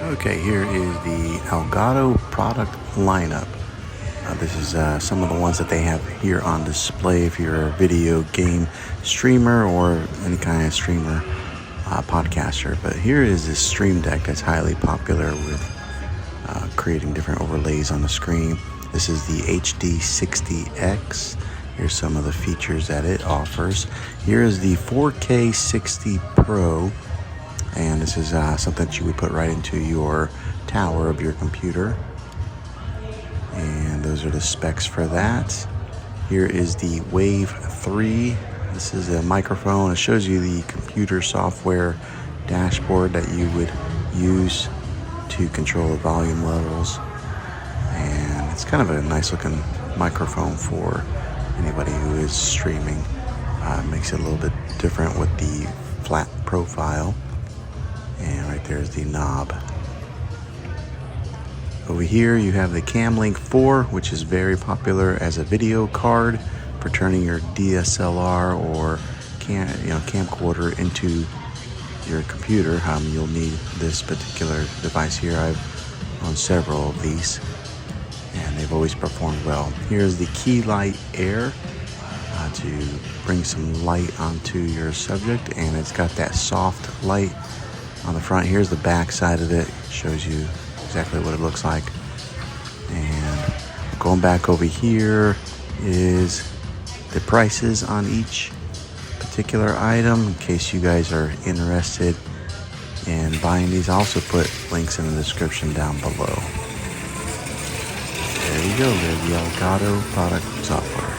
Okay, here is the Elgato product lineup. This is some of the ones that they have here on display if you're a video game streamer or any kind of streamer podcaster. But here is this stream deck that's highly popular with creating different overlays on the screen. This is the HD60X. Here's some of the features that it offers. Here is the 4K 60 Pro. And this is something that you would put right into your tower of your computer. And those are the specs for that. Here is the Wave 3. This is a microphone. It shows you the computer software dashboard that you would use to control the volume levels. And it's kind of a nice looking microphone for anybody who is streaming. Makes it a little bit different with the flat profile. And right there's the knob. Over here you have the CamLink 4, which is very popular as a video card for turning your DSLR or camcorder into your computer. You'll need this particular device here. I've owned several of these and they've always performed well. Here's the Key Light Air to bring some light onto your subject, and it's got that soft light on the front. Here's the back side of it. Shows you exactly what it looks like. And going back over here is the prices on each particular item in case you guys are interested in buying these. I'll also put links in the description down below. There you go. There's the Elgato product software.